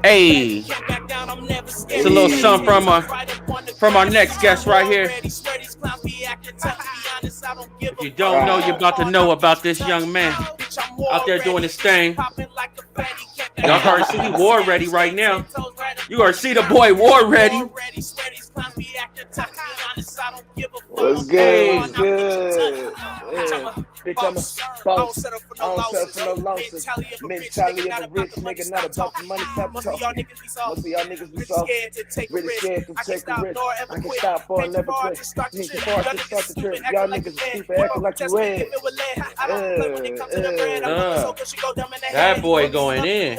Hey, it's a little something from our next guest right here. If you don't know, you're about to know about this young man out there doing his thing. Y'all already see he war ready right now. You already see the boy war ready. What's good? Hey, What's good? Yeah. Bitch, I'm a boss. I don't sell for no losses. Mentality of a rich nigga, not about the money. Stop talking. Most of y'all niggas be soft. Really scared to take a risk. I can stop for and never quit. Sneak before I just start the trip. Y'all niggas stupid, acting like you red. that boy going in.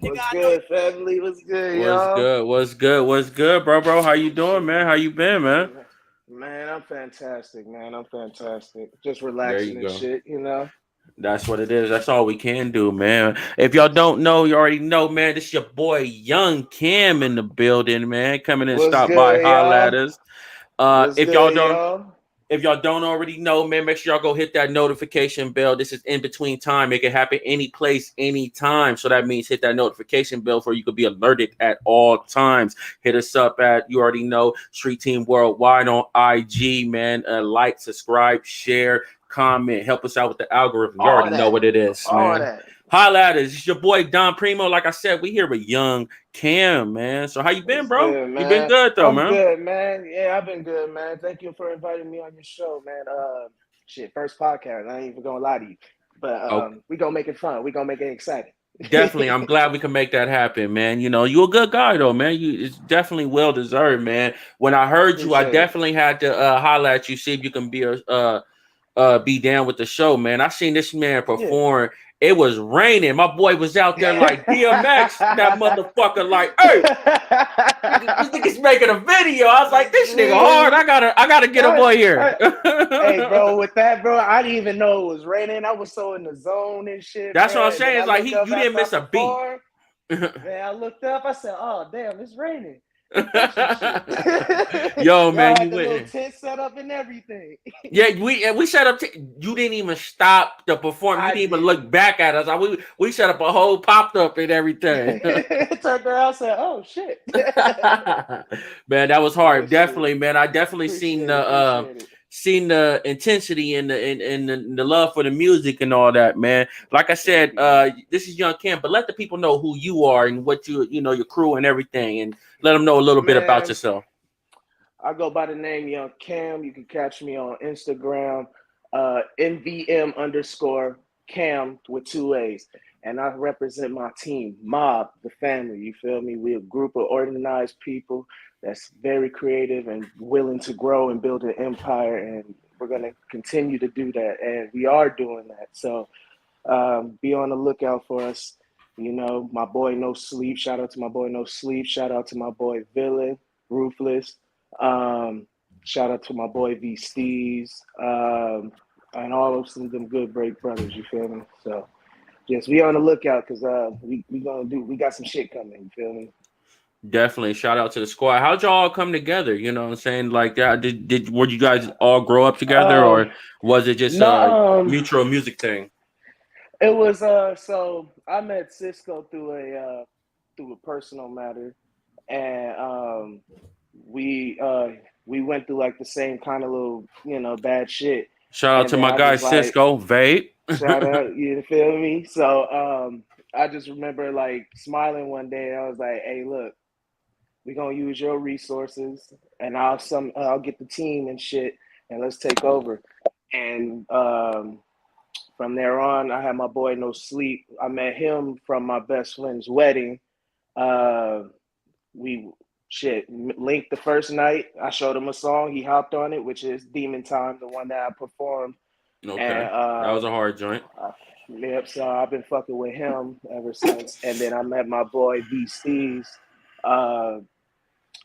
What's good, family? What's good, What's y'all? good? What's good? What's good, bro? How you doing, man? How you been, man? Man, I'm fantastic, man. I'm fantastic. Just There relaxing you and go. shit, you know? That's what it is. That's all we can do, man. If y'all don't know, you already know, man. This your boy Young Cam in the building, man. Coming and What's stop by, good, holla at y'all? us. What's If y'all good, don't y'all? If y'all don't already know, man, make sure y'all go hit that notification bell. This is in between time. It can happen any place, anytime. So that means hit that notification bell for you could be alerted at all times. Hit us up at, you already know, Street Team Worldwide on IG, man. Like, subscribe, share, comment. Help us out with the algorithm. You All already know that. what it is, All man. that. Holla at us. It's your boy Don Primo. Like I said, we here with Young Cam, man. So how you been, What's bro? good, You been man? good though, I'm man. good, man. Yeah, I've been good, man. Thank you for inviting me on your show, man. Shit, first podcast. I ain't even gonna lie to you. But Okay. we gonna make it fun. We gonna make it exciting. Definitely, I'm glad we can make that happen, man. You know, you a good guy though, man. It's definitely well deserved, man. When I heard you, I Appreciate it. definitely had to holler at you, see if you can be down with the show, man. I seen this man Yeah. perform. It was raining. My boy was out there like DMX, that motherfucker, like, hey, this nigga's making a video. I was like, this nigga hard. I gotta get a I, boy here. I, Hey, bro, with that, bro, I didn't even know it was raining. I was so in the zone and shit, That's what bro. I'm And then saying. I It's like looked up you didn't after I miss a beat. performed. Man, I looked up. I said, "Oh, damn, it's raining. Let me catch some shit." Yo, Y'all man, had you the little went. tent set up and everything. Yeah, we set up. You didn't even stop the perform. You I didn't even didn't. look back at us. We set up a whole popped up and everything. Turned around, and said, "Oh shit." Man, that was Nah, hard. shit. Definitely, man. I definitely Appreciate it. seen the intensity and the love for the music and all that, man. Like I Thank said, you, man. this is Young Kim, but let the people know who you are and what you know your crew and everything, and let them know a little bit about Man, yourself. I go by the name Young Cam. You can catch me on Instagram, NVM underscore Cam with two A's. And I represent my team, Mob, the family. You feel me? We're a group of organized people that's very creative and willing to grow and build an empire. And we're going to continue to do that. And we are doing that. So be on the lookout for us. You know, my boy No Sleep. Shout out to my boy No Sleep. Shout out to my boy Villain, Ruthless. Um, Shout out to my boy V Steez. And all of them good break brothers, you feel me? So just be on the lookout because we got some shit coming, you feel me? Definitely shout out to the squad. How'd y'all all come together? You know what I'm saying? Like that. Did were you guys all grow up together Um or was it just no a mutual music thing? It was so I met Cisco through a personal matter, and we uh we went through like the same kind of little, bad shit. Shout out And to then my I guy was like, Cisco Vape. shout out, you feel me? So I just remember like smiling one day. I was like, hey, look, we're gonna use your resources and I'll get the team and shit and let's take over. And from there on, I had my boy No Sleep. I met him from my best friend's wedding. Uh, we linked the first night. I showed him a song. He hopped on it, which is Demon Time, the one that I performed. And Okay, that was a hard joint. uh, yep, so I've been fucking with him ever since. And then I met my boy V Steez, uh,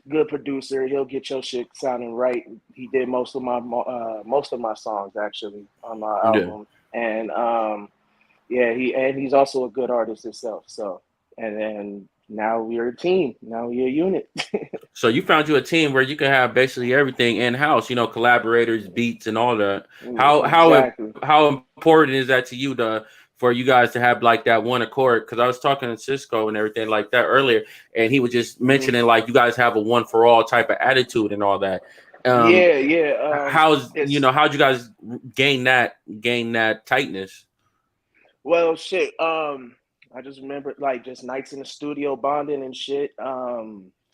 good producer. He'll get your shit sounding right. He did most of my songs actually on my Yeah. album. And yeah, he's also a good artist himself. So, and then now we're a team. Now we're a unit. So you found you a team where you can have basically everything in house. You know, collaborators, beats, and all that. How Exactly. how important is that to you to for for you guys to have like that one accord. Because I was talking to Cisco and everything like that earlier, and he was just Mhm. mentioning like you guys have a one for all type of attitude and all that. Um, Yeah, yeah. how's It's how'd you guys gain that tightness? well, shit. I just remember like just nights in the studio bonding and shit.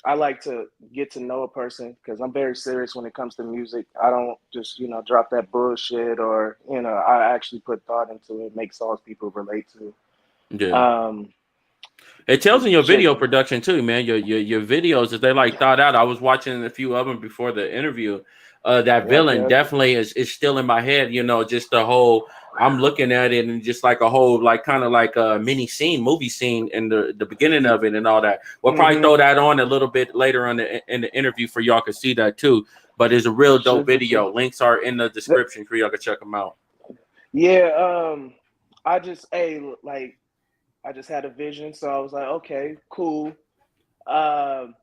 I like to get to know a person because I'm very serious when it comes to music. I don't just drop that bullshit or I actually put thought into it, make songs people relate to. Yeah. Um, It tells in your shit. video production too, man. Your videos that they like thought out. I was watching a few of them before the interview. That Yep, villain yep. definitely is still in my head. Just the whole. I'm looking at it and just like a whole like kind of like a mini scene, movie scene in the beginning of it and all that. We'll probably Mm-hmm. throw that on a little bit later on in the interview for y'all can see that too. But it's a real For dope sure, for sure. video. Links are in the Th- description for y'all can check them out. Yeah. I just like I just had a vision, so I was like, okay, cool. Um,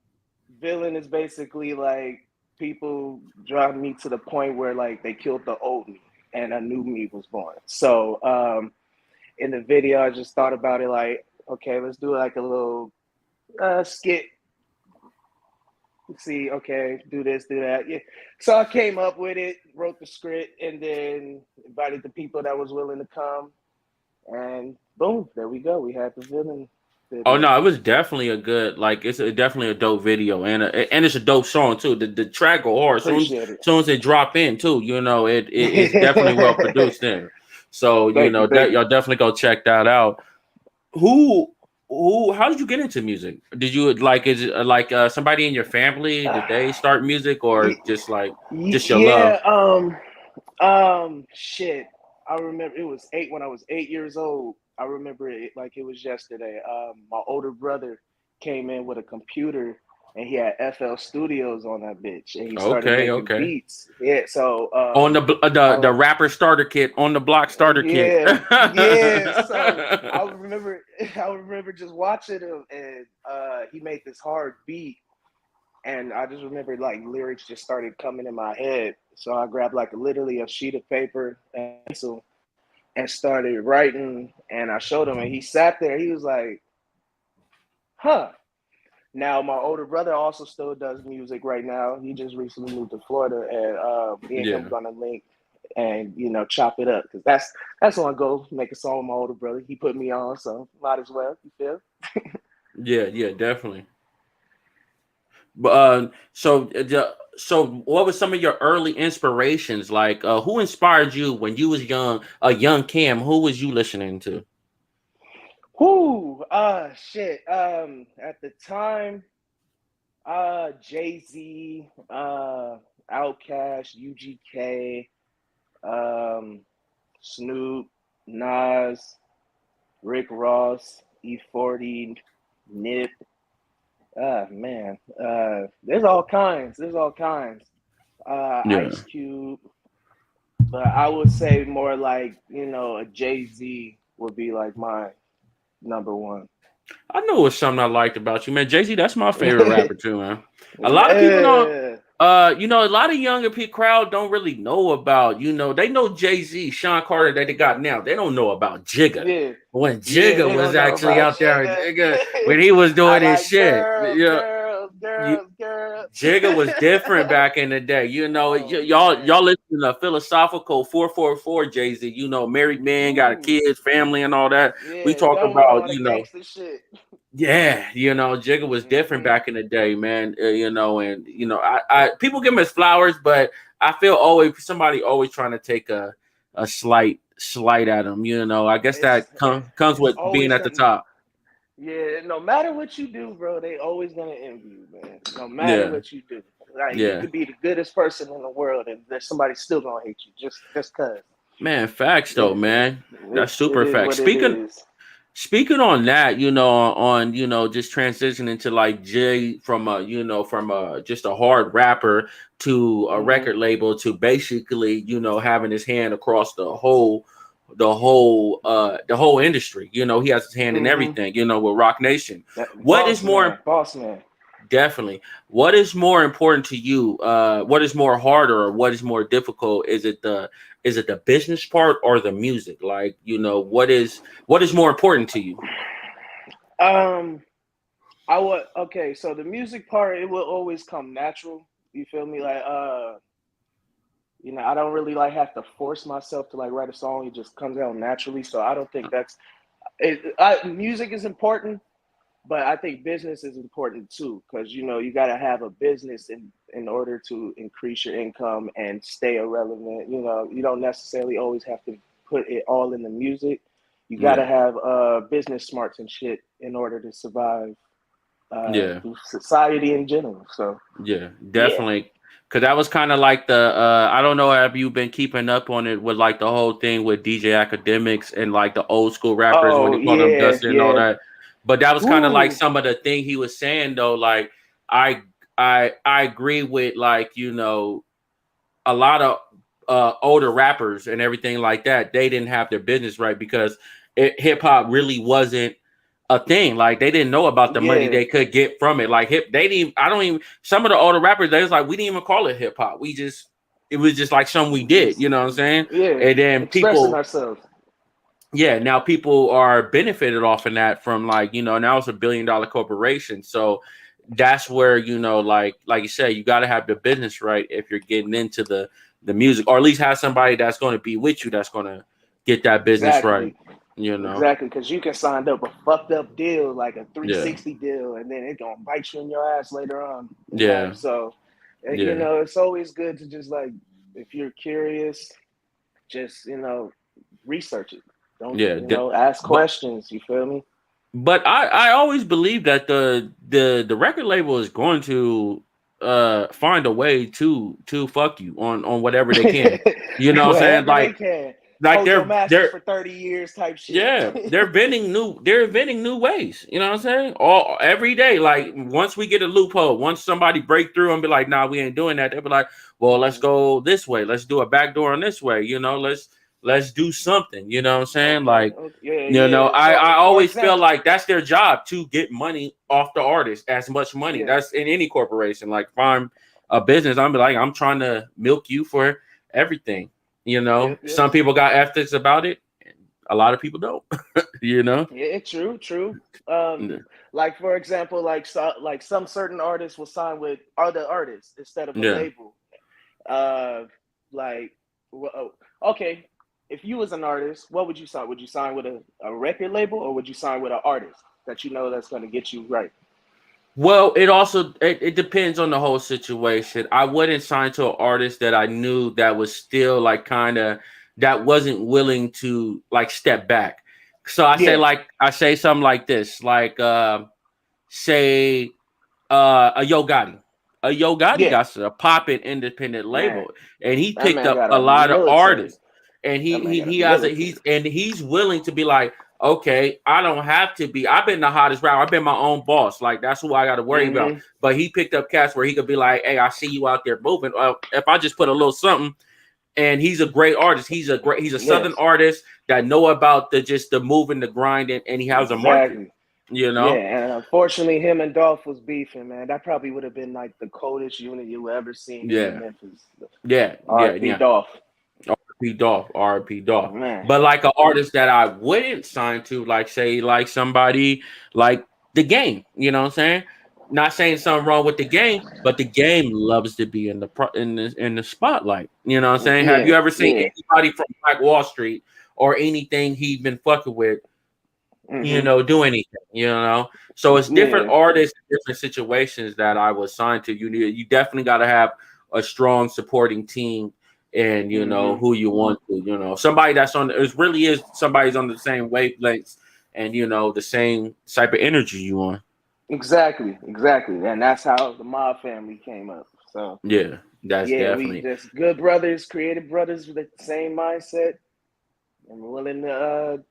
Villain is basically like people drive me to the point where like they killed the old me and a new me was born. So in the video, I just thought about it like, okay, let's do like a little skit. See, okay, do this, do that. Yeah. So I came up with it, wrote the script, and then invited the people that was willing to come, and boom, there we go. We had the villain Oh video. no, it was definitely a good like definitely a dope video and it's a dope song too. The track go hard Appreciate soon as it drop in too. It's definitely well it. produced there. So Thank you, that thank you. y'all definitely go check that out. Who who how did you get into music? Did you like is it like somebody in your family? Did they start music or just your love? Yeah, shit. I remember it was eight when I was 8 years old. I remember it like it was yesterday. My older brother came in with a computer and he had FL Studios on that bitch, and he started Okay, making okay. beats. Yeah, so On the I rapper starter kit, on the block starter kit. yeah, yeah. So I remember, I remember just watching him, and he made this hard beat, and I just remember like lyrics just started coming in my head. So I grabbed like literally a sheet of paper and pencil and started writing. And I showed him, and he sat there. He was like, "Huh." Now my older brother also still does music right now. He just recently moved to Florida, and me and him Yeah. gonna link and chop it up because that's on go make a song with my older brother. He put me on, so might as well. You feel? Yeah, yeah, definitely. But so what were some of your early inspirations? Like, who inspired you when you was young, a young Cam? Who was you listening to? Whoo, shit. At the time, Jay Z, Outkast, UGK, um, Snoop, Nas, Rick Ross, E40, Nip. Man, there's all kinds. There's all kinds. Yeah, Ice Cube, but I would say more like a Jay Z would be like my number one. I know it was something I liked about you, man. Jay Z, that's my favorite rapper too, man. A lot of people don't. Yeah, A lot of younger people crowd don't really know about. They know Jay Z, Sean Carter that they got now. They don't know about Jigga. yeah, When yeah. Jigga They was don't know actually about out there, Jigga. Jigga, when he was I doing his like shit. girls, Yeah, girls, girls, girls. Jigga was different back in the day. Oh Y'all man. listen to philosophical 444 Jay Z. Married man, got a Ooh, kids, family, and all that. We yeah. talk Done with about, all the gangster shit. yeah, Jigga was different Hmm. back in the day, man. And I people give him his flowers, but I feel always somebody always trying to take a slight at him. I guess It's that comes it's with being always at the gonna. top. Yeah, no matter what you do, bro, they always gonna envy you, man. No matter Yeah, what you do, like you yeah. could be the goodest person in the world, and there's somebody still gonna hate you just cause. Man, facts though, It, man. That's it super is facts. what it is. Speaking on that, on just transitioning to like Jay from just a hard rapper to a Hmm. record label to basically having his hand across the whole industry. He has his hand in Hmm. everything. With Rock Nation. What is Boss more man, boss man. Definitely. What is more important to you? What is more harder or what is more difficult? Is it the business part or the music? Like, what is more important to you? Um, I would okay. So the music part, it will always come natural. You feel me? Like I don't really like have to force myself to like write a song. It just comes out naturally. So I don't think that's it. Music is important, but I think business is important too, because you got to have a business in order to increase your income and stay irrelevant. You don't necessarily always have to put it all in the music. You got to Yeah, have business smarts and shit in order to survive yeah. through society in general. So Yeah, yeah. definitely. Cause that was kind of like the I don't know, have you been keeping up on it with like the whole thing with DJ Academics and like the old school rappers when Oh they call them yeah, Dustin and all yeah. that. But that was kind of like Woo. some of the thing he was saying though. Like I I agree with like, a lot of older rappers and everything like that, they didn't have their business right because hip hop really wasn't a thing. Like they didn't know about the money Yeah. they could get from it. Like they didn't even, I don't even, some of the older rappers, they was like, we didn't even call it hip hop. It was just like something we did, Just you know what I'm saying? yeah, And then expressing people, ourselves. yeah, now people are benefited off of that from like, now it's $1 billion corporation. So that's where, like you said, you got to have the business right if you're getting into the music, or at least have somebody that's going to be with you that's going to get that business right, Exactly. you know? Exactly, because you can sign up a fucked up deal, like a Yeah. 360 deal, and then it's gonna bite you in your ass later on in life. Yeah. So, Yeah. it's always good to just like, if you're curious, just research it. Don't Yeah. ask But questions. You feel me? I always believe that the record label is going to find a way to fuck you on whatever they can. You know what I'm saying? Wherever they can, Like hold your masters they're for 30 years type shit. yeah, they're inventing new ways. You know what I'm saying? All every day. Like once we get a loophole, once somebody break through and be like, nah, we ain't doing that, they'll be like, well, let's Mhm. go this way. Let's do a back door on this way. Let's do something. You know what I'm saying? Okay. Like, Okay. Yeah. Yeah. I So, for always feel example, like that's their job to get money off the artist, as much money. yeah. That's in any corporation. Like if I'm a business, I'm be like, I'm trying to milk you for everything. Yep. Yep. Some people got ethics about it. A lot of people don't. you know? Yeah, true, true. Um, like for example, like some certain artists will sign with other artists instead of a Yeah. label. Uh, like, okay, if you was an artist, what would you sign? Would you sign with a record label, or would you sign with an artist that that's going to get you right? Well, it depends on the whole situation. I wouldn't sign to an artist that I knew that was still like kind of that wasn't willing to like step back. So Yeah, I say something like this, like say a Yo Gotti. A Yo Gotti yeah, got a poppin' independent man, label, and he that picked man up got a a lot of military. artists. And That man got a he has military. he's willing to be like, okay, I don't have to be. I've been the hottest rapper. I've been my own boss. Like that's who I got to worry about. Mm-hmm. But he picked up cats where he could be like, hey, I see you out there moving. If I just put a little something, and he's a great artist. He's a southern Yes, artist that know about the moving, the grinding, and he has a market. exactly. You Yeah, know? and unfortunately, him and Dolph was beefing, man. That probably would have been like the coldest unit you ever seen in Yeah, Memphis. R.P. yeah. Dolph. R.P. Dolph, R.P. Dolph. Man. But like an artist that I wouldn't sign to, like say like somebody like the game. You know what I'm saying? Not saying something wrong with the game, but the game loves to be in the spotlight. You know what I'm saying? Have Yeah, you ever seen yeah. anybody from Black Wall Street or anything he been fucking with? Hmm. Do anything. So it's different Yeah. artists, different situations that I was signed to. You definitely got to have a strong supporting team, and Hmm. who you want to. Somebody that's on. It really is somebody's on the same wavelengths, and the same type of energy you want. Exactly, exactly. And that's how the Mob family came up. So, Yeah, that's yeah, we definitely just good brothers, creative brothers with the same mindset and willing to,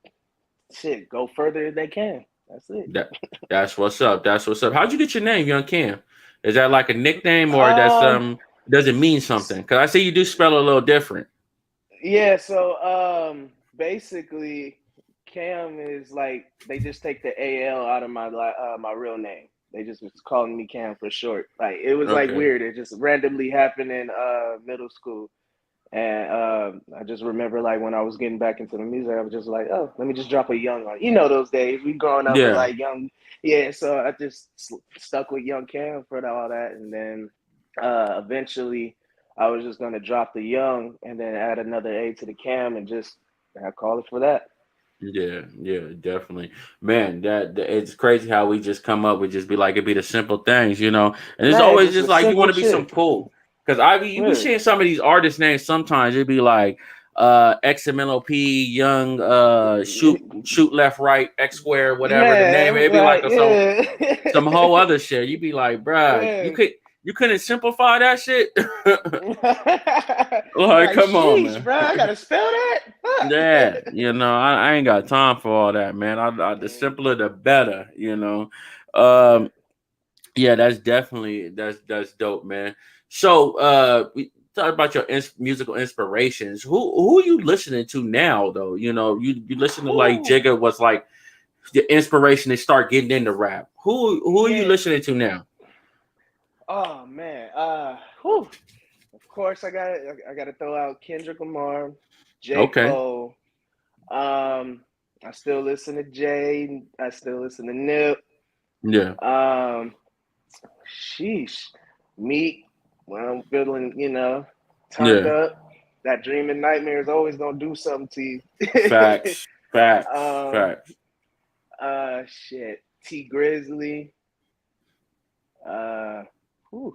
go further if they can. That's it. that. That's what's up. That's what's up. How'd you get your name, Young Cam? Is that like a nickname, or that's Um, does it mean something? Because I see you do spell it a little different. Yeah, so basically Cam is like they just take the AL out of my real name. They just was calling me Cam for short. Like it was like Okay. weird. It just randomly happened in middle school. And I just remember like when I was getting back into the music, I was just like, oh, let me just drop a young on. You know those days we growing up with Yeah. like young, yeah. So I just stuck with Young Cam for all that, and then eventually I was just gonna drop the Young and then add another A to the Cam and just I call it for that. Yeah, yeah, definitely, man. It's crazy how we just come up with just be like it be the simple things, you know. And it's Man, always just just a like you simple want to be some shit. cool. Because I be you be Yeah. seeing some of these artist names sometimes it be like XMLOP, young shoot left right X square whatever the name. Man, It'd be like like a, some yeah. whole other shit. You be like, bruh, Yeah. you couldn't simplify that shit. Like, Like, come on, sheesh, man. bro, I gotta spell that. Yeah, you know, I ain't got time for all that, man. The Fuck. simpler the better, you know. Yeah. Yeah, that's definitely that's dope, man. So, we talk about your musical inspirations. Who are you listening to now, though? You know, you listen to like Whew. Jigga was like the inspiration to start getting into rap. Who are you Yeah. listening to now? Oh man. Whew. Of course, I gotta throw out Kendrick Lamar, J. Okay, Cole. I still listen to Jay. I still listen to Nip. yeah, Um, sheesh, Meek. When I'm feeling, turned yeah, up. That dream and nightmare is always gonna do something to you. facts, facts, um, facts. shit. T Grizzly. Uh, whew.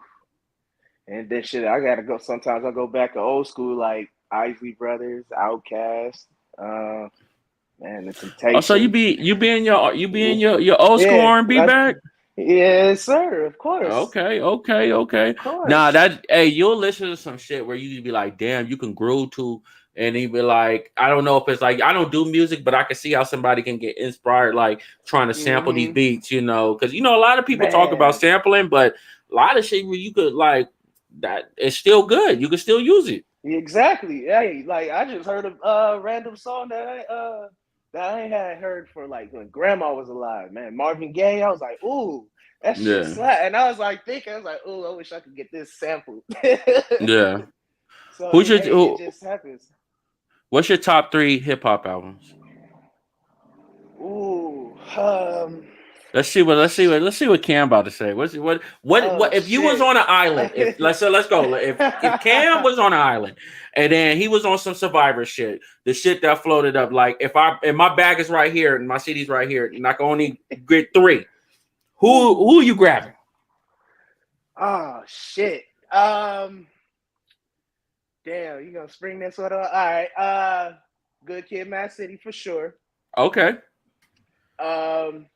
And then shit, I gotta go. Sometimes I go back to old school like Isley Brothers, Outkast, uh, man, the Oh, so Temptations. you be in your old school Yeah, R&B bag? yes, sir. Of course, Okay, okay, okay. of Nah, course. that hey, you'll listen to some shit where you be like, damn, you can groove to, and he be like, I don't know if it's like I don't do music, but I can see how somebody can get inspired, like trying to sample these Mm-hmm. beats, you know, because you know a lot of people talk about Man, sampling, but a lot of shit where you could like that it's still good. You can still use it. exactly. Hey, like I just heard a random song that I ain't had heard for like when Grandma was alive. Man, Marvin Gaye. I was like, ooh, that shit Yeah, slap. And I was like thinking, I was like, ooh, I wish I could get this sample. yeah. So Who's your hey, it just happens. what's your top three hip hop albums? Ooh, Let's see what Cam about to say. What oh if you was shit. on an island? If let's go. If Cam was on an island and then he was on some survivor shit, the shit that floated up, like if my bag is right here and my CD's right here, and I can only get three, Ooh, who are you grabbing? oh shit. Um, damn, you gonna spring this one on? All right. Good Kid, Mad City for sure. Okay, Um,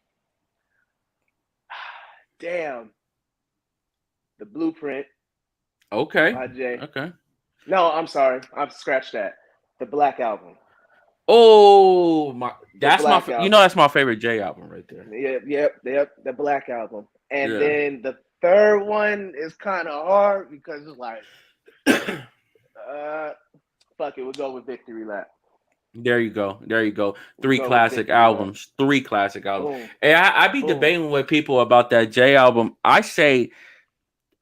damn, the Blueprint okay, by Jay. okay. No, I'm sorry, I've scratched that. The Black Album. Oh my, The Black you know Album. that's my favorite J album right there. Yep. The Black Album. And Yeah. then the third one is kind of hard because it's like, uh, fuck it, we'll go with Victory Lap. There you go. There you go. We'll Three go with classic Victory Lap. albums. Three classic albums. Boom, And I be boom. debating with people about that J album. I say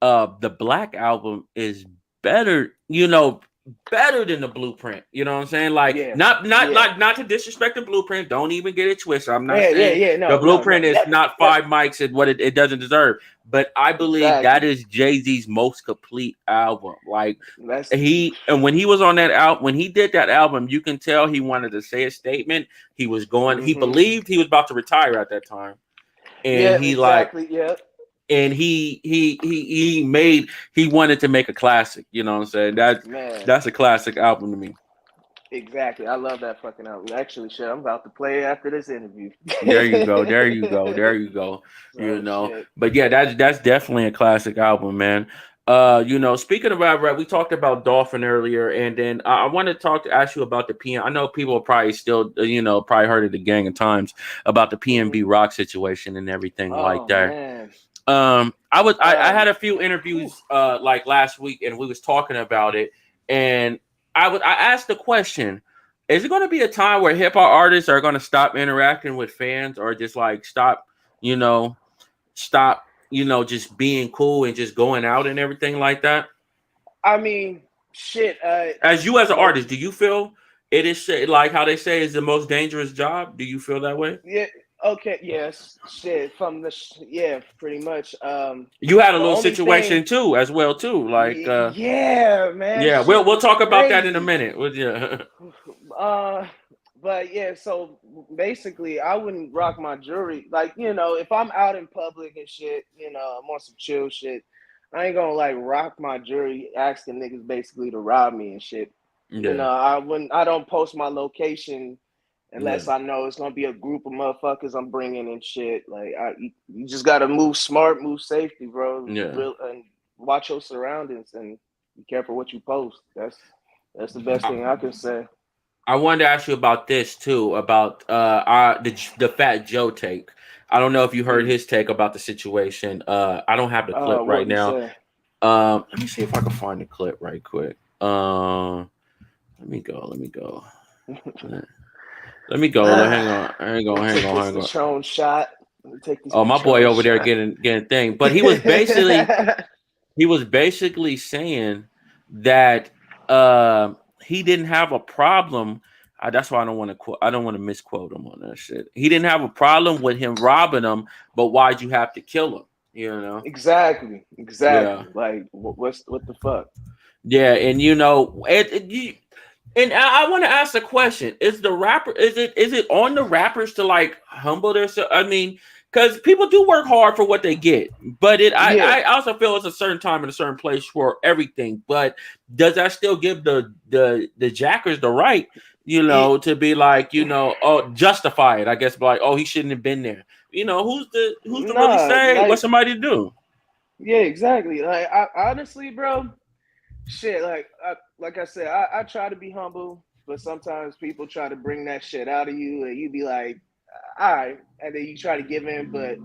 the Black album is better, you know, better than the Blueprint. You know what I'm saying? Like Yeah, yeah, not to disrespect the Blueprint. Don't even get it twisted. I'm not yeah, yeah, saying yeah. the No, no, no, Blueprint is never, not never. five mics and what it doesn't deserve. But I believe that Exactly. is Jay-Z's most complete album. Like That's when he was on that album, when he did that album, you can tell he wanted to say a statement. He mm-hmm. believed he was about to retire at that time. And Yeah, he like exactly. Yeah, and he wanted to make a classic. You know what I'm saying? man. That's a classic album to me. Exactly. I love that fucking album. Actually, shit, I'm about to play it after this interview. There you go. There you go. There you go. You Oh know, shit. but yeah, that's definitely a classic album, man. You know, speaking about rap, we talked about Dolphin earlier, and then I want to ask you about the PM. I know people are probably still, probably heard of the Gang of Times about the Mm-hmm. PNB Rock situation and everything like Oh that. man. I had a few Whew. interviews like last week, and we was talking about it, and I asked the question: is it going to be a time where hip hop artists are going to stop interacting with fans, or just like stop, you know, stop? just being cool and just going out and everything like that? I mean, shit. As you as an Low. artist, do you feel it is like how they say is the most dangerous job? Do you feel that way? Yeah. Okay. Yes. Shit. From the. Yeah. Pretty much. You had a The little only thing. situation too, as well too. Like, Yeah, man. yeah, Shit we'll was talk about that in a crazy. minute. Yeah, Uh, but yeah, so basically, I wouldn't rock my jewelry. Like, if I'm out in public and shit, I'm on some chill shit. I ain't gonna like rock my jewelry, asking niggas basically to rob me and shit. yeah, I wouldn't. I don't post my location yeah, unless I know it's gonna be a group of motherfuckers I'm bringing and shit. Like, you just gotta move smart, move safety, bro. yeah. Real and watch your surroundings and be careful what you post. That's the best thing I can say. I wanted to ask you about this too, about the Fat Joe take. I don't know if you heard Mm. his take about the situation. I don't have the clip right What he now. said? Let me see if I can find the clip right quick. Let me go. Let me go. Let me go. Hang on. Hang Let me on. Hang take on. this Hang on. Patron shot. Let me take this Oh, my boy Patron over there shot. getting thing. But he was basically saying that he didn't have a problem. That's why I don't want to quote. I don't want to misquote him on that shit. He didn't have a problem with him robbing him, but why'd you have to kill him? You know? Exactly, Yeah, exactly. Like, what the fuck? yeah, and and I want to ask a question: Is the rapper? Is it on the rappers to like humble themselves? I mean, because people do work hard for what they get, but Yeah, I also feel it's a certain time and a certain place for everything. But does that still give the jackers the right, it, to be like, oh, justify it? I guess, like, oh, he shouldn't have been there. Who's to really nah, say what like, somebody to do? yeah, exactly. Like, honestly, bro, shit. Like I said, I try to be humble, but sometimes people try to bring that shit out of you, and you be like, all right, and then you try to give in, but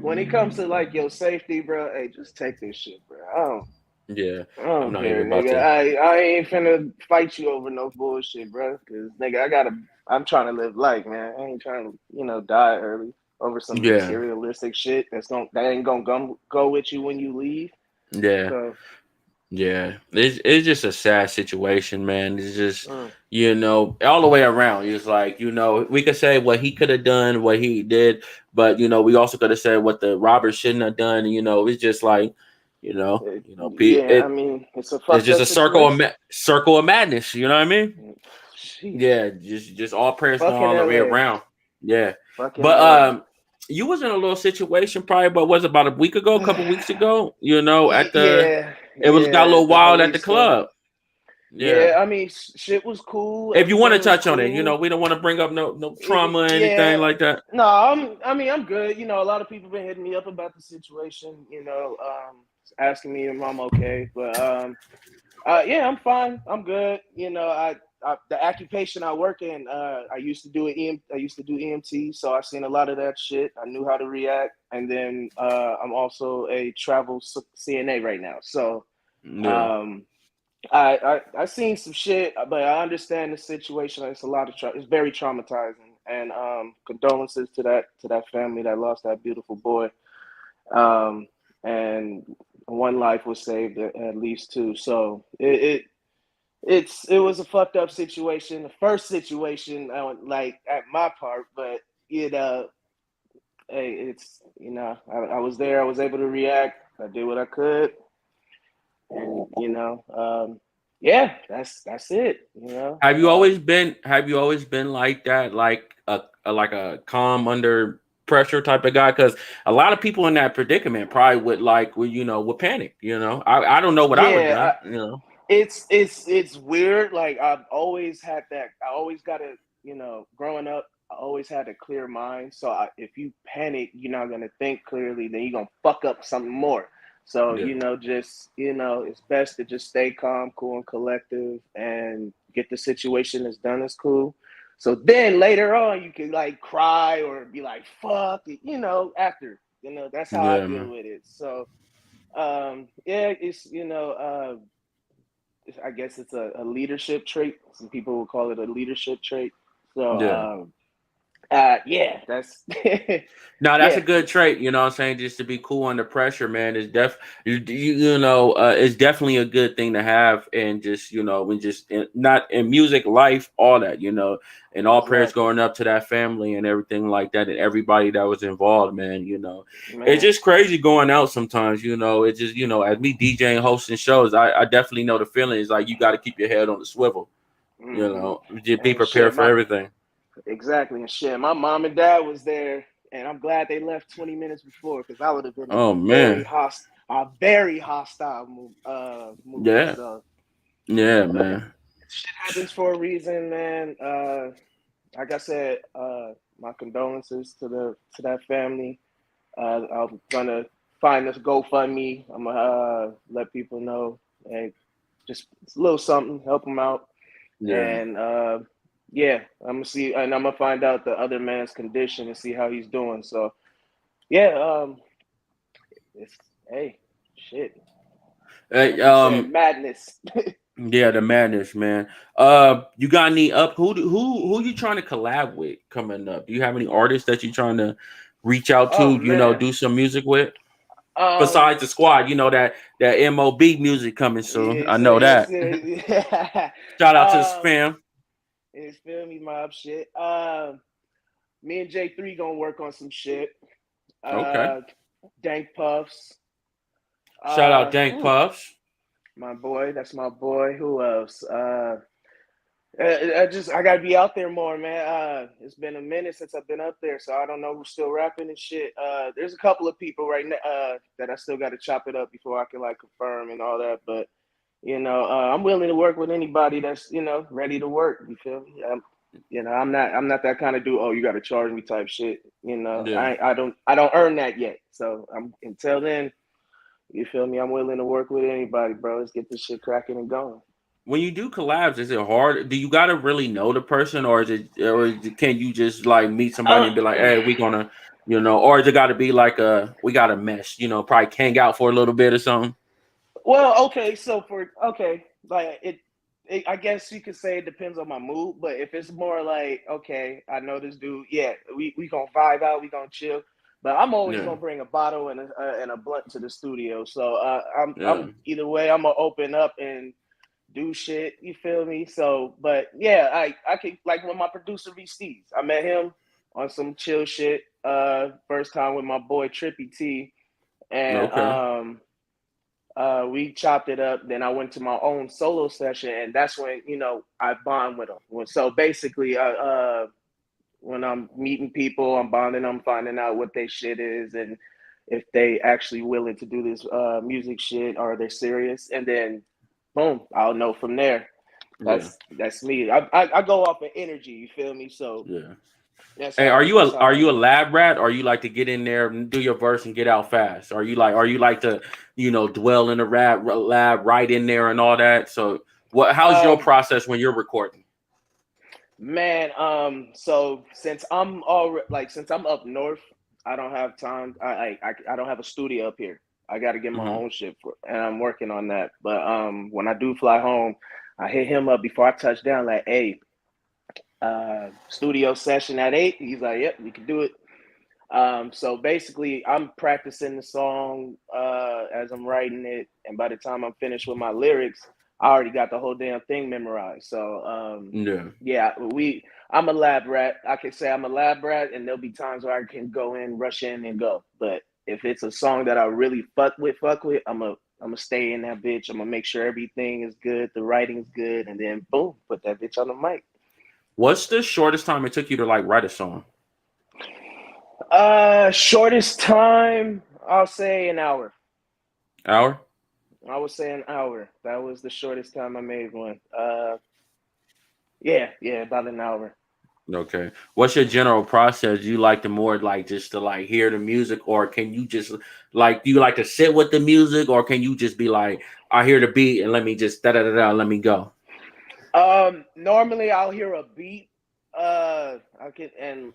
when it comes to like your safety, bro, hey, just take this shit, bro. Yeah, I I'm don't not even care, about nigga. to. I ain't finna fight you over no bullshit, bro. Cause nigga, I'm trying to live life, man. I ain't trying to, die early over some Yeah, materialistic shit that ain't gonna go with you when you leave. yeah. So, Yeah, it's just a sad situation, man. It's just mm, all the way around. It's like we could say what he could have done, what he did, but we also could have said what the robber shouldn't have done. It's just like yeah, I mean, it's a it's fucked just up a situation. circle of madness. You know what I mean? Sheesh, Yeah, just all prayers going fucking all the way LA, around. Yeah, fucking but LA. you was in a little situation probably, but was it about a week ago, a couple weeks ago? At the Yeah, it was got a yeah, little at the wild at the Jalisco. club. Yeah. Yeah, I mean, shit was cool. If you want to Everything was touch on it, cool. we don't want to bring up no trauma or anything Yeah, like that. no, I mean, I'm good. A lot of people been hitting me up about the situation. Asking me if I'm okay, but yeah, I'm fine. I'm good. The occupation I work in, I used to do EMT, so I've seen a lot of that shit. I knew how to react, and then I'm also a travel CNA right now, so. Yeah, Um, I seen some shit, but I understand the situation. It's a lot of it's very traumatizing, and condolences to that family that lost that beautiful boy. Um, and one life was saved, at least two. So it was a fucked up situation. The first situation, like at my part, but you know, hey, I was there. I was able to react. I did what I could, and yeah, that's it. have you always been like that, like a calm under pressure type of guy? Because a lot of people in that predicament probably would panic. I don't know what I would Yeah, have done. it's weird. Like, I've always had that. I always got to, growing up, I always had a clear mind. So if you panic, you're not gonna think clearly. Then you're gonna fuck up something more. So Yeah, just it's best to just stay calm, cool, and collective, and get the situation as done as cool. So then later on, you can like cry or be like, "Fuck," it, after. That's how I yeah, deal man. with it. So yeah, it's I guess it's a leadership trait. Some people will call it a leadership trait. So Yeah, Yeah, that's No, that's a yeah, good trait. You know what I'm saying? Just to be cool under pressure, man. Is you know, it's definitely a good thing to have. And just, you know, when just not in music, life, all that, you know, and all prayers exactly, going up to that family and everything like that, and everybody that was involved, man. You know, it's man. just crazy going out sometimes. You know, it's just, you know, as me DJing, hosting shows, I definitely know the feeling. Is like you got to keep your head on the swivel. You Hmm. know, just be And prepared shit, for my everything. exactly and shit. My mom and dad was there, and I'm glad they left 20 minutes before because I would have been in Oh man, a very hostile mood. yeah, So, yeah, but man. shit happens for a reason, man. Like I said, my condolences to that family. I'm gonna find this GoFundMe. I'm gonna let people know, hey, just a little something, help them out, Yeah. and yeah, I'm gonna see, and I'm gonna find out the other man's condition and see how he's doing. So yeah, it's hey, shit, Hey, like you said, madness. yeah, the madness, man. You got any up? Who you trying to collab with coming up? Do you have any artists that you trying to reach out Oh to? You know, man, do some music with um, besides the squad. You know that MOB music coming soon. yeah, I so know it's that. Shout out to the um, spam. it's feel me mob shit. Me and J3 gonna work on some shit. Okay. Uh, Dank Puffs. Shout out Dank Whew, Puffs. my boy, that's my boy. Who else? I gotta be out there more, man. It's been a minute since I've been up there, so I don't know who's still rapping and shit. There's a couple of people right now that I still got to chop it up before I can like confirm and all that. But I'm willing to work with anybody that's ready to work. You feel me? I'm not that kind of dude. Oh, you got to charge me type shit. Yeah. I don't earn that yet. So I'm until then. You feel me? I'm willing to work with anybody, bro. Let's get this shit cracking and going. When you do collabs, is it hard? Do you gotta really know the person, or can you just like meet somebody Uh, and be like, "Hey, we gonna," or is it got to be like we got to mesh, probably hang out for a little bit or something? well, okay, so like I guess you could say it depends on my mood, but if it's more like, okay, I know this dude, yeah, we gonna vibe out, we gonna chill, but I'm always Yeah, gonna bring a bottle and a blunt to the studio, so yeah, I'm either way, I'm gonna open up and do shit. You feel me? So, but yeah, I could like when my producer V Steez, I met him on some chill shit. First time with my boy Trippy T, and okay, we chopped it up. Then I went to my own solo session, and that's when I bond with them. So basically, when I'm meeting people, I'm bonding them, finding out what they shit is, and if they actually willing to do this music shit or they're serious, and then boom, I'll know from there. yeah, That's me. I go off of energy. You feel me? So yeah. that's Hey, how that's are how I you a move. lab rat, or you like to get in there and do your verse and get out fast? Are you like to dwell in the lab right in there and all that? So how's your Um, process when you're recording? Man, so since I'm up north, I don't have time. I don't have a studio up here. I got to get my Hmm. own shit, and I'm working on that. But when I do fly home, I hit him up before I touch down. Like, hey, studio session at 8. He's like, yep, we can do it. So basically, I'm practicing the song as I'm writing it, and by the time I'm finished with my lyrics, I already got the whole damn thing memorized. So Yeah. yeah, I'm a lab rat. I can say I'm a lab rat, and there'll be times where I can go in, rush in, and go. But if it's a song that I really fuck with, I'm gonna stay in that bitch. I'm gonna make sure everything is good, the writing's good, and then boom, put that bitch on the mic. What's the shortest time it took you to like write a song? Shortest time, I'll say an hour. Hour? I would say an hour. That was the shortest time I made one. Yeah, about an hour. Okay. What's your general process? Do you like to more like just to like hear the music, or can you just like do you like to sit with the music, or can you just be like, I hear the beat and let me just da da da da let me go? Normally I'll hear a beat.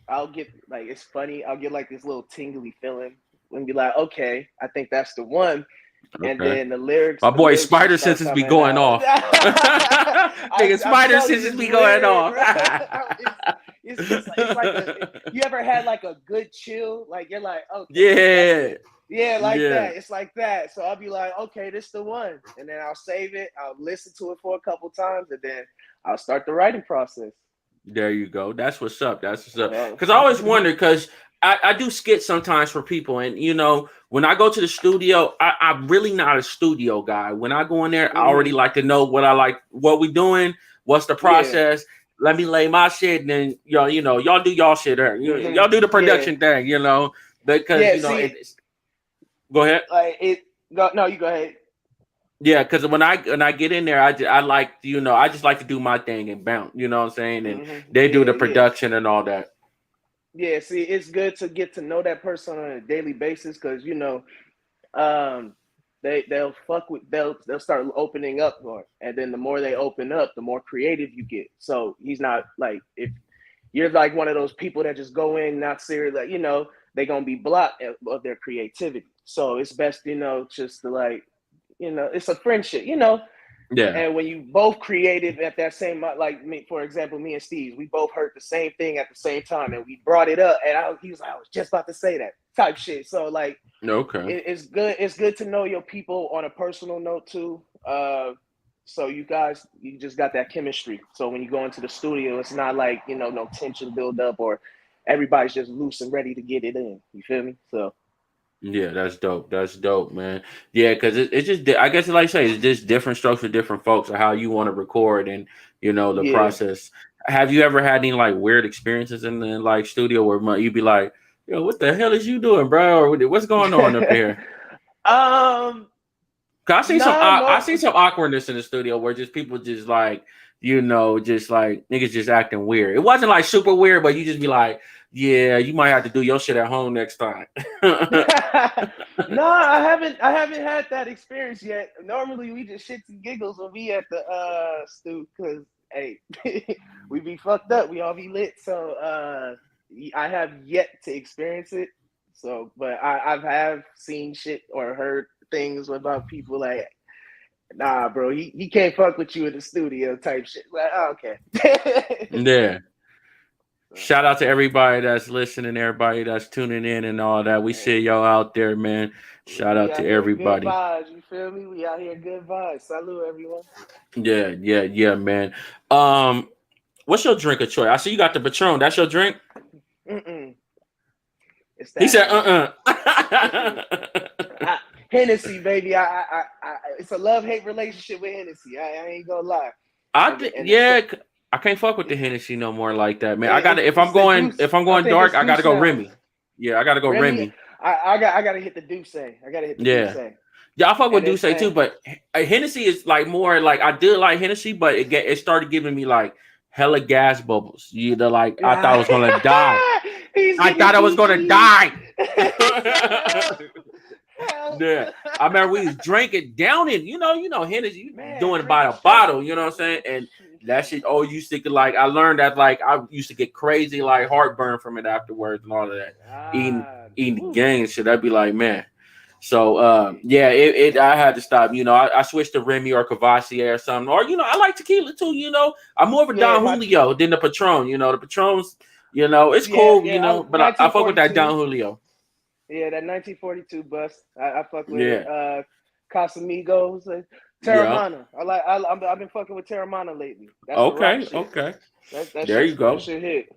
I'll get like it's funny. I'll get like this little tingly feeling and be like, okay, I think that's the one. And Okay. then My the boy lyrics will Spider start Senses be coming going out. off. Nigga I'm Spider telling you, Senses it's be going weird, off. bro. it's like a you ever had like a good chill? Like you're like, okay, that's Yeah, it. Yeah, like yeah. that. It's like that. So I'll be like, okay, this the one. And then I'll save it. I'll listen to it for a couple times and then I'll start the writing process. There you go. That's what's up. That's what's up. Uh, Because I always wonder, because I do skits sometimes for people, and when I go to the studio, I'm really not a studio guy. When I go in there, I already like to know what I like, what we doing, what's the yeah. process. Let me lay my shit, and then y'all do y'all shit there. Y'all do the Yeah. production thing, because Yeah. See, go ahead. like it go no, you go ahead. Yeah, because when I get in there, I like I just like to do my thing and bounce. You know what I'm saying? And they do Yeah, the yeah. production and all that. Yeah, see, it's good to get to know that person on a daily basis because um, they'll start opening up more, and then the more they open up, the more creative you get. So he's not like if you're like one of those people that just go in not serious, like they're gonna be blocked of their creativity. So it's best, just to like, it's a friendship, Yeah. and when you both creative at that same, like me, for example, me and Steve, we both heard the same thing at the same time, and we brought it up, and he was like, I was just about to say that type shit. So like, Okay. it's good. It's good to know your people on a personal note too. So you just got that chemistry. So when you go into the studio, it's not like no tension build up or everybody's just loose and ready to get it in. You feel me? So Yeah, that's dope. That's dope, man. Yeah, because it's just I guess like I say, it's just different strokes for different folks of how you want to record and the yeah. process. Have you ever had any like weird experiences in the like studio where you'd be like, what the hell is you doing, bro? Or what's going on up here? um. 'Cause No. I No. see some awkwardness in the studio where just people just like, just like niggas just acting weird. It wasn't like super weird, but you just be like, yeah, you might have to do your shit at home next time. No, I haven't had that experience yet. Normally, we just shits and giggles when we at the stew because hey, we be fucked up. We all be lit. So I have yet to experience it. So, but I've have seen shit or heard things about people like, nah, bro, he can't fuck with you in the studio type shit. Like, oh, okay. Yeah. So, Shout out to everybody that's listening, everybody that's tuning in and all that. We hey, see y'all out there, man. Shout we out out to here good everybody. vibes. You feel me? We out here good vibes. Salute everyone. Yeah, yeah, yeah, man. Um, what's your drink of choice? I see you got the Patron. That's your drink? Mm-mm. It's He that said, mm-mm. I, Hennessy, baby. It's a love hate relationship with Hennessy. I ain't gonna lie. And it's Yeah, I can't fuck with the Hennessy no more like that, man. I gotta it's the Deuce. if I'm I going think dark, it's I gotta Deuce go now. Remy. Yeah, I gotta go Remy, Remy. I gotta hit the Deuce. I gotta hit the Deuce. Yeah. Yeah, I fuck with And Duce it's too, but Hennessy is like more like I did like Hennessy, but it started giving me like hella gas bubbles. Like I thought I was gonna die. he's I giving thought I was gonna GG. die. He said, help, help. Yeah, I remember we was drinking down in Hennessy Man, doing about drinking a straight. bottle. You know what I'm saying? And that shit always used to get like I learned that like I used to get crazy like heartburn from it afterwards and all of that. Eating Ah, eating the whew. gang and shit. I'd be like, man. So yeah, it I had to stop. I switched to Remy or Cavassier or something. Or I like tequila too. I'm more of a Yeah, Don Julio than the Patron. The Patrons. It's cool. yeah. But I fuck with that Don Julio. Yeah, that 1942 bust. I fuck with it. Yeah. Casamigos, Yeah. Terramana. I've been fucking with Terramana lately. That's the rock Okay. shit. Okay. That There you shit that go. shit hit.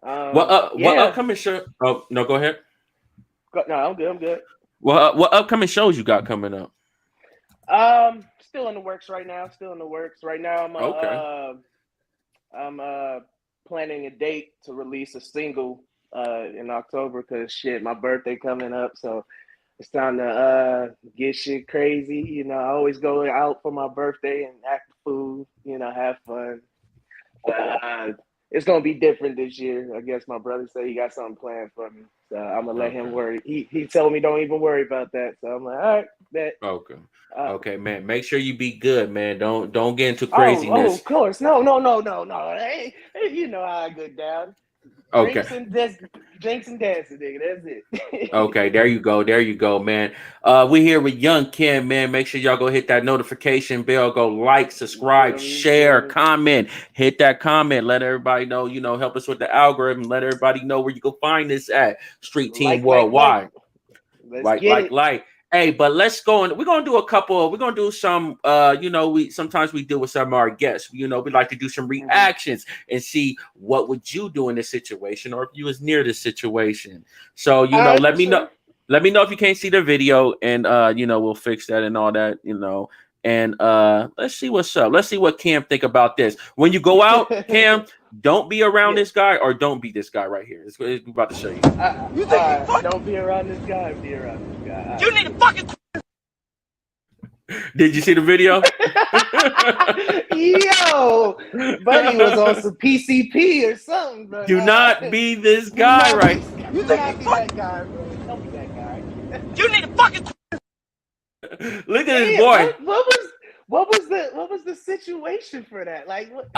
What Yeah. upcoming show? Oh no, go ahead. No, I'm good. I'm good. What upcoming shows you got coming up? Still in the works right now. Still in the works right now. Okay. I'm planning a date to release a single in October because shit, my birthday coming up, so it's time to get shit crazy. I always go out for my birthday and act the fool. Have fun. It's gonna be different this year. I guess my brother said he got something planned for me, so I'm gonna let him Okay. worry. He told me don't even worry about that. So I'm like, all right, bet. Okay. Uh, Okay, man. Make sure you be good, man. Don't get into oh, craziness. of course. No. Hey, you know how I go down. Okay. Drinks and just drinks and dancing, nigga. That's it. Okay, there you go, man. We here with Young Kim, man. Make sure y'all go hit that notification bell, go like, subscribe, share, comment, hit that comment, let everybody know, help us with the algorithm, let everybody know where you can find this at Street Team Worldwide. Let's get it. Hey, but let's go and we're gonna do some we sometimes we do with some of our guests. We like to do some reactions and see what would you do in this situation or if you was near this situation. So let me know. Let me know if you can't see the video and we'll fix that and all that, And let's see what's up. Let's see what Cam think about this. When you go out, Cam, don't be around this guy or don't be this guy right here. It's about to show you. You think don't be around this guy, be around this guy. You need to fucking. Did you see the video? Yo, buddy was on some PCP or something, bro. Do not be this guy, right? You think be that guy, bro? Don't be that guy. You need to fucking. Look at this boy. What was the situation for that? Like, what?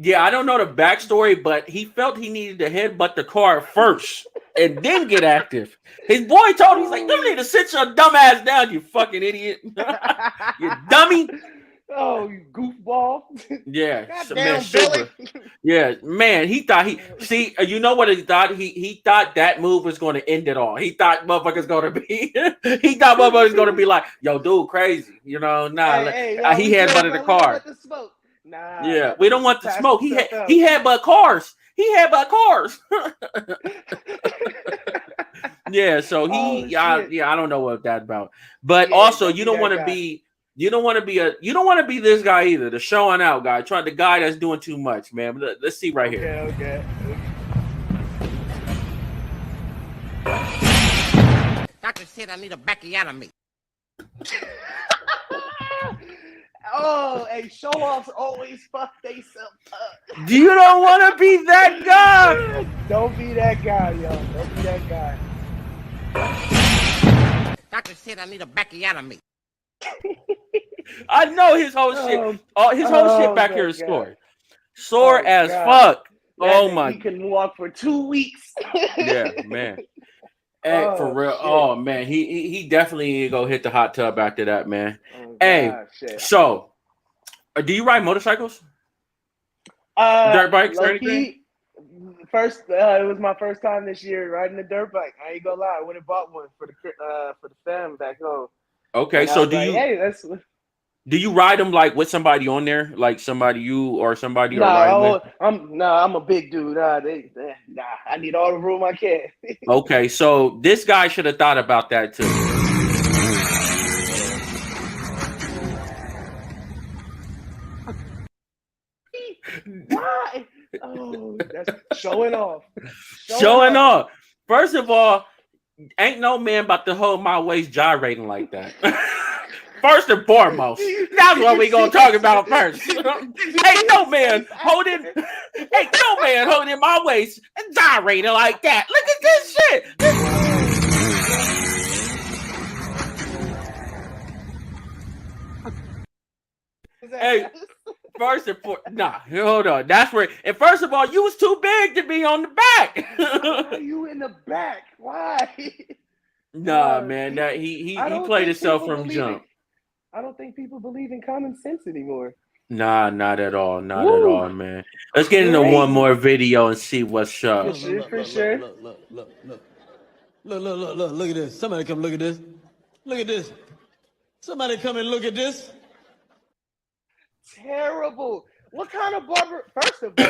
Yeah, I don't know the backstory, but he felt he needed to headbutt the car first and then get active. His boy told him, he's like, you need to sit your dumb ass down, you fucking idiot. You dummy. Oh, you goofball. Yeah. Man, Billy. Yeah, man, you know what he thought? He thought that move was going to end it all. He thought motherfuckers going to be like, yo, dude, crazy. He headbutted the car. Nah, yeah, we don't want the smoke. He had but cars. Yeah, so I don't know what that's about. But also, you don't want to be this guy either. The showing out guy, the guy that's doing too much, man. Let's see right here. Okay. Doctor said I need a backiotomy. Oh, hey, show-offs always fuck themselves up. You don't want to be that guy. Don't be that guy, yo. Don't be that guy. Doctor said I need a backiotomy. I know his whole shit. His whole shit back here is sore as fuck. Oh my! He can walk for 2 weeks. Yeah, man. Hey, for real. Shit. Oh man, he definitely need to go hit the hot tub after that, man. So do you ride motorcycles? Dirt bikes or anything? First, it was my first time this year riding a dirt bike. I ain't gonna lie, I went and bought one for the fam back home. Okay, so do you ride them like with somebody on there, like somebody or somebody? I'm a big dude. I need all the room I can. Okay, so this guy should have thought about that too. Why? Oh, that's showing off. Showing off. First of all, ain't no man about to hold my waist gyrating like that. First and foremost, that's what we gonna talk about first. Ain't no man holding my waist and gyrating like that. Look at this shit. Hey, first and foremost, hold on. That's where. And first of all, you was too big to be on the back. Why are you in the back? Why? Nah, man. That he played himself from jump. I don't think people believe in common sense anymore. Nah, not at all. Not at all, man. Let's get into one more video and see what's up. For sure. Look at this. Somebody come look at this. Look at this. Somebody come and look at this. Terrible. What kind of barber? First of all,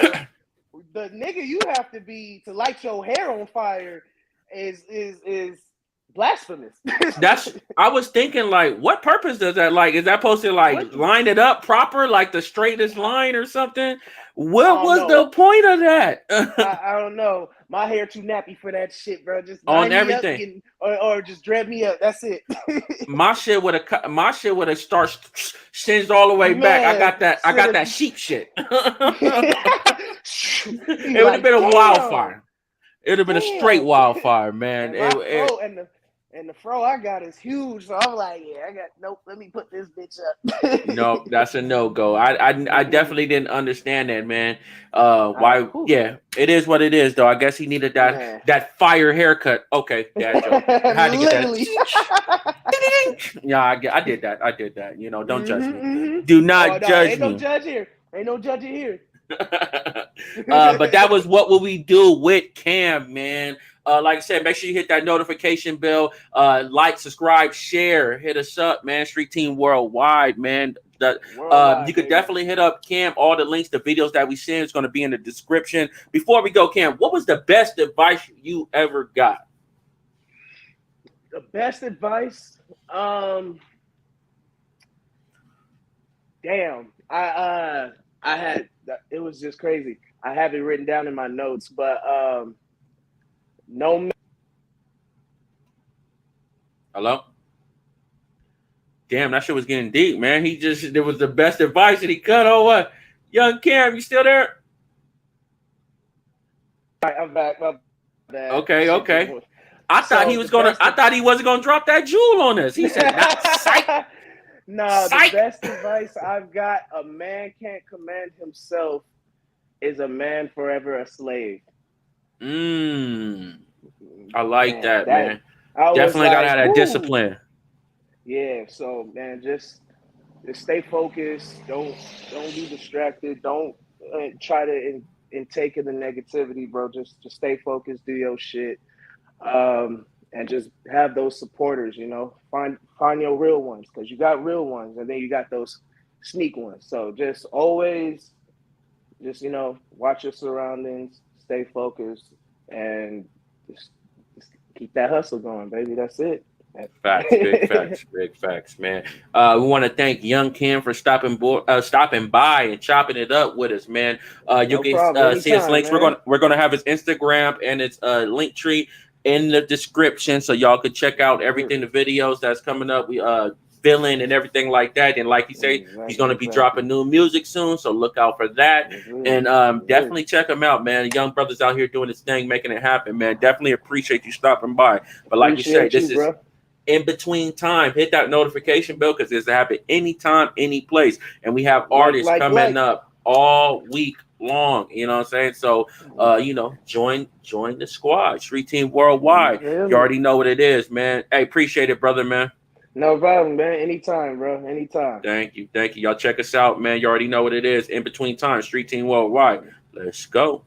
the nigga you have to be to light your hair on fire is blasphemous. I was thinking, like, what purpose does that, like, is that supposed to line it up proper, like the straightest line or something? What was the point of that? I don't know. My hair too nappy for that shit, bro. Just on everything, or just dread me up. That's it. my shit would have started singed all the way back. I got that sheep shit. It would have been a wildfire. It would have been a straight wildfire, man. And the fro I got is huge, so I'm like, yeah, I got nope. Let me put this bitch up. No, that's a no go. I definitely didn't understand that, man. Why? Whew, Yeah, it is what it is, though. I guess he needed man. that fire haircut. Okay, dad joke. I had to get that. Literally. Yeah, I did that. I did that. You know, don't judge me. Mm-hmm. Do Oh not no, judge ain't no me. judge here. Ain't no judge here. But that was what will we do with Cam, man. Like I said, make sure you hit that notification bell. Like, subscribe, share, hit us up, man. Street Team Worldwide, man. Worldwide, You could baby. definitely hit up Cam. All the links, the videos that we send is going to be in the description. Before we go, Cam, what was the best advice you ever got? The best advice, damn, I had it was just crazy. I have it written down in my notes, but no. Hello? Damn, that shit was getting deep, man. There was the best advice and he cut on what? Young Cam, you still there? I'm back. My bad. Okay. I thought he wasn't gonna drop that jewel on us. He said, "Not psych." No, Psych. the best advice I've got: a man can't command himself. Is a man forever a slave? I like that, that man. I was Definitely gotta like, have that whoo. discipline. Yeah, so man, just stay focused. Don't be distracted. Don't try to intake in the negativity, bro. Just stay focused. Do your shit, and just have those supporters. You know, find your real ones because you got real ones, and then you got those sneak ones. So just always, watch your surroundings. Stay focused, and just keep that hustle going, baby. That's it. Facts, big facts, man. We want to thank Young Kim for stopping by and chopping it up with us, man. You No can problem. see his Anytime, links. man. We're gonna have his Instagram and its link tree in the description, so y'all could check out everything, the videos that's coming up. We feeling and everything like that. And like you say, he's gonna be dropping new music soon, so look out for that. And definitely check him out, man. Young brother's out here doing his thing, making it happen, man. Definitely appreciate you stopping by. But like we say, this is in between time. Hit that notification bell because it's happen anytime, any place. And we have artists coming up all week long. You know what I'm saying? So join the squad. Street Team Worldwide. You already know what it is, man. Hey, appreciate it, brother, man. No problem, man. Anytime, bro. Anytime. Thank you. Y'all check us out, man. You already know what it is. In between time, Street Team Worldwide. Let's go.